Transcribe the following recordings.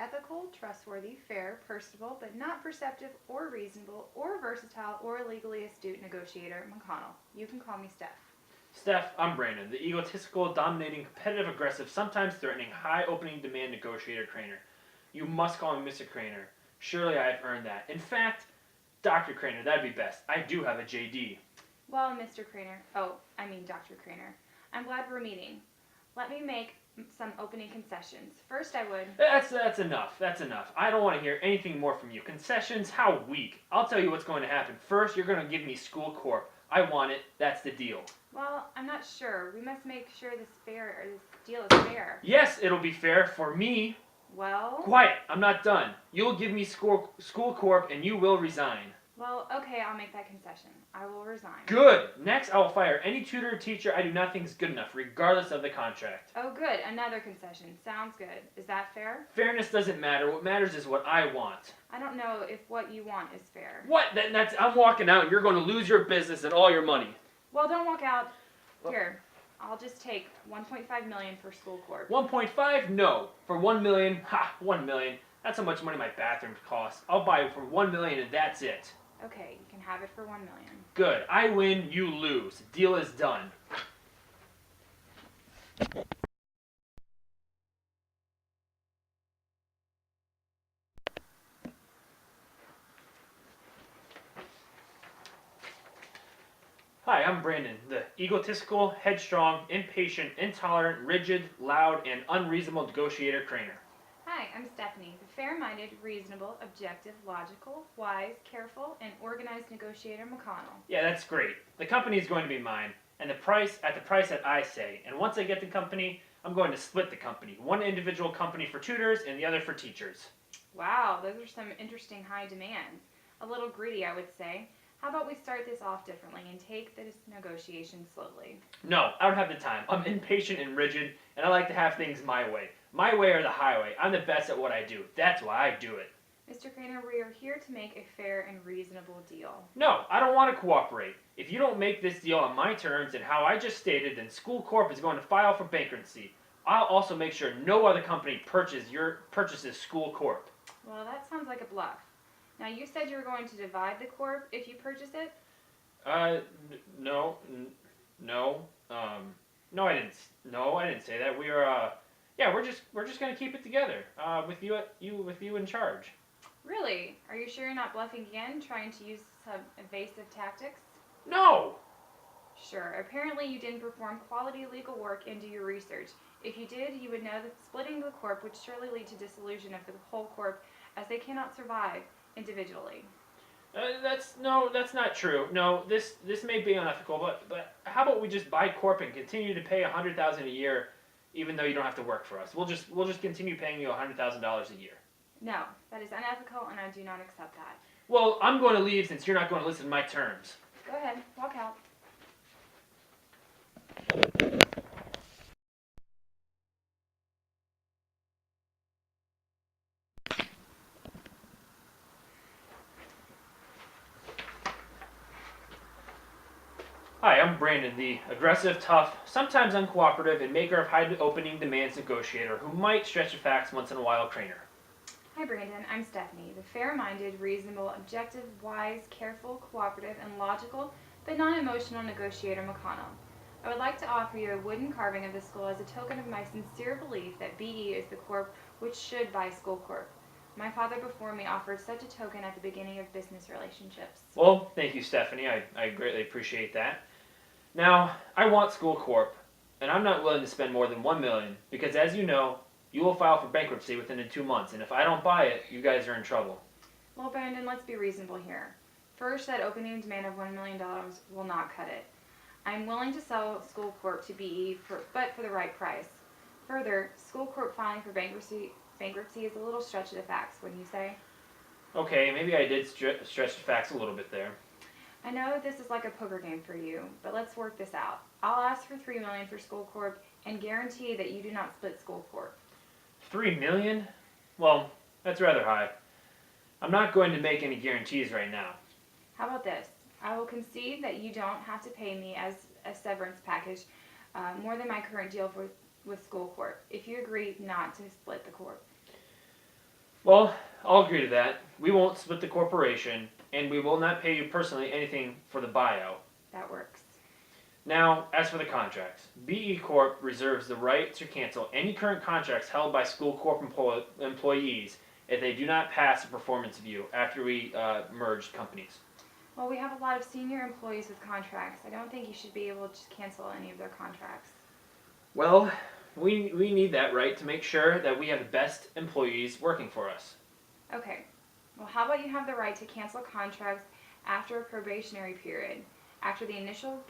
ethical, trustworthy, fair, personable, but not perceptive or reasonable or versatile or legally astute negotiator, McConnell. You can call me Steph. Steph, I'm Brandon, the egotistical, dominating, competitive, aggressive, sometimes threatening, high opening demand negotiator Craner. You must call me Mr. Craner. Surely I have earned that. In fact, Dr. Craner, that'd be best. I do have a JD. Well, Mr. Craner, Dr. Craner, I'm glad we're meeting. Let me make some opening concessions. First, I would... That's enough. That's enough. I don't want to hear anything more from you. Concessions? How weak. I'll tell you what's going to happen. First, you're going to give me School Corp. I want it. That's the deal. Well, I'm not sure. We must make sure this deal is fair. Yes, it'll be fair for me. Well... Quiet. I'm not done. You'll give me School Corp and you will resign. Well, okay, I'll make that concession. I will resign. Good. Next, I will fire any tutor or teacher I do not think is good enough, regardless of the contract. Oh, good. Another concession. Sounds good. Is that fair? Fairness doesn't matter. What matters is what I want. I don't know if what you want is fair. What? I'm walking out and you're going to lose your business and all your money. Well, don't walk out. Here, I'll just take $1.5 million for School Corp. 1.5? No. For $1 million? Ha! $1 million. That's how much money my bathroom costs. I'll buy it for $1 million and that's it. Okay, you can have it for $1 million. Good. I win, you lose. Deal is done. Hi, I'm Brandon, the egotistical, headstrong, impatient, intolerant, rigid, loud, and unreasonable negotiator Craner. Hi, I'm Stephanie, the fair-minded, reasonable, objective, logical, wise, careful, and organized negotiator McConnell. Yeah, that's great. The company is going to be mine, and the price that I say. And once I get the company, I'm going to split the company. One individual company for tutors and the other for teachers. Wow, those are some interesting high demands. A little greedy, I would say. How about we start this off differently and take this negotiation slowly? No, I don't have the time. I'm impatient and rigid, and I like to have things my way. My way or the highway. I'm the best at what I do. That's why I do it. Mr. Craner, we are here to make a fair and reasonable deal. No, I don't want to cooperate. If you don't make this deal on my terms and how I just stated, then School Corp is going to file for bankruptcy. I'll also make sure no other company purchases School Corp. Well, that sounds like a bluff. Now, you said you were going to divide the corp if you purchase it? No, I didn't say that. We're just gonna keep it together. With you in charge. Really? Are you sure you're not bluffing again, trying to use some evasive tactics? No. Sure. Apparently, you didn't perform quality legal work and do your research. If you did, you would know that splitting the corp would surely lead to dissolution of the whole corp, as they cannot survive individually. That's not true. No, this may be unethical, but how about we just buy corp and continue to pay $100,000 a year, even though you don't have to work for us? We'll just continue paying you $100,000 a year. No, that is unethical, and I do not accept that. Well, I'm going to leave since you're not going to listen to my terms. Go ahead, walk out. Hi, I'm Brandon, the aggressive, tough, sometimes uncooperative, and maker of high opening demands negotiator who might stretch the facts once in a while Craner. Hi, Brandon. I'm Stephanie, the fair-minded, reasonable, objective, wise, careful, cooperative, and logical, but non-emotional negotiator McConnell. I would like to offer you a wooden carving of the school as a token of my sincere belief that BE is the corp which should buy School Corp. My father before me offered such a token at the beginning of business relationships. Well, thank you, Stephanie. I greatly appreciate that. Now, I want School Corp, and I'm not willing to spend more than $1 million because, as you know, you will file for bankruptcy within 2 months, and if I don't buy it, you guys are in trouble. Well, Brandon, let's be reasonable here. First, that opening demand of $1 million will not cut it. I'm willing to sell School Corp to BE, but for the right price. Further, School Corp filing for bankruptcy is a little stretch of the facts, wouldn't you say? Okay, maybe I did stretch the facts a little bit there. I know this is like a poker game for you, but let's work this out. I'll ask for $3 million for School Corp and guarantee that you do not split School Corp. $3 million? Well, that's rather high. I'm not going to make any guarantees right now. How about this? I will concede that you don't have to pay me as a severance package more than my current deal with School Corp if you agree not to split the corp. Well, I'll agree to that. We won't split the corporation, and we will not pay you personally anything for the buyout. That works. Now, as for the contracts, BE Corp reserves the right to cancel any current contracts held by School Corp employees if they do not pass a performance review after we merged companies. Well, we have a lot of senior employees with contracts. I don't think you should be able to cancel any of their contracts. Well, we need that right to make sure that we have the best employees working for us. Okay. Well, how about you have the right to cancel contracts after a probationary period, after the initial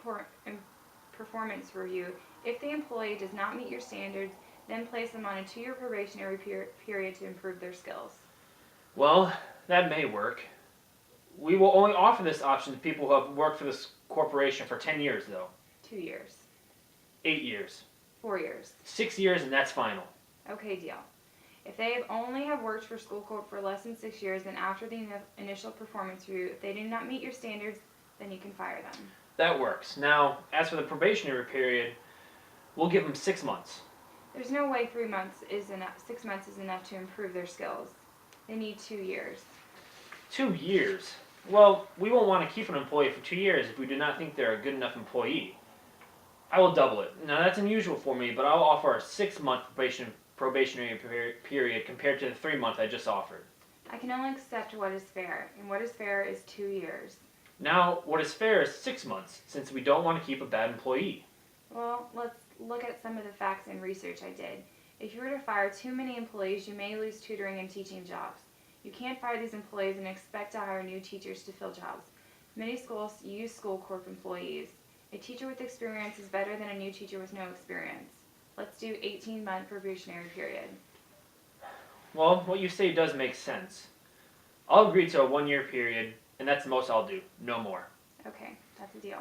performance review. If the employee does not meet your standards, then place them on a 2-year probationary period to improve their skills. Well, that may work. We will only offer this option to people who have worked for this corporation for 10 years, though. 2 years. 8 years. 4 years. 6 years, and that's final. Okay, deal. If they only have worked for School Corp for less than 6 years, then after the initial performance review, if they do not meet your standards, then you can fire them. That works. Now, as for the probationary period, we'll give them 6 months. There's no way 3 months is enough. 6 months is enough to improve their skills. They need 2 years. 2 years? Well, we won't want to keep an employee for 2 years if we do not think they're a good enough employee. I will double it. Now, that's unusual for me, but I'll offer a 6-month probationary period compared to the 3-month I just offered. I can only accept what is fair, and what is fair is 2 years. Now, what is fair is 6 months, since we don't want to keep a bad employee. Well, let's look at some of the facts and research I did. If you were to fire too many employees, you may lose tutoring and teaching jobs. You can't fire these employees and expect to hire new teachers to fill jobs. Many schools use School Corp employees. A teacher with experience is better than a new teacher with no experience. Let's do 18-month probationary period. Well, what you say does make sense. I'll agree to a 1-year period, and that's the most I'll do. No more. Okay, that's a deal.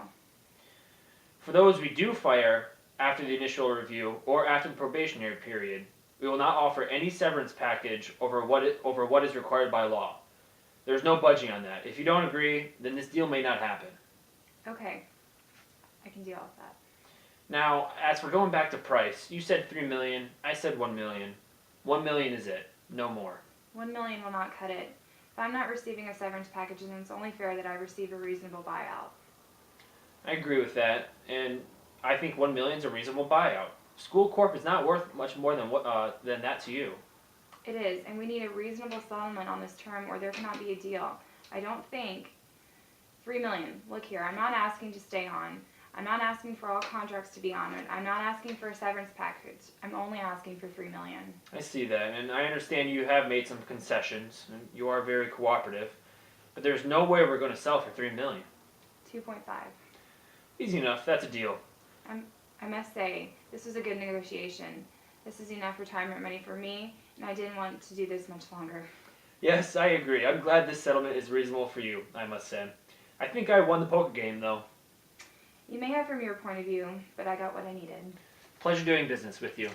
For those we do fire after the initial review or after the probationary period, we will not offer any severance package over what is required by law. There's no budging on that. If you don't agree, then this deal may not happen. Okay, I can deal with that. Now, as for going back to price, you said $3 million, I said $1 million. $1 million is it, no more. $1 million will not cut it. If I'm not receiving a severance package, then it's only fair that I receive a reasonable buyout. I agree with that, and I think $1 million is a reasonable buyout. School Corp is not worth much more than that to you. It is, and we need a reasonable settlement on this term or there cannot be a deal. I don't think $3 million. Look here, I'm not asking to stay on. I'm not asking for all contracts to be honored. I'm not asking for a severance package. I'm only asking for $3 million. I see that, and I understand you have made some concessions, and you are very cooperative, but there's no way we're going to sell for $3 million. 2.5. Easy enough, that's a deal. I must say, this was a good negotiation. This is enough retirement money for me, and I didn't want to do this much longer. Yes, I agree. I'm glad this settlement is reasonable for you, I must say. I think I won the poker game, though. You may have from your point of view, but I got what I needed. Pleasure doing business with you.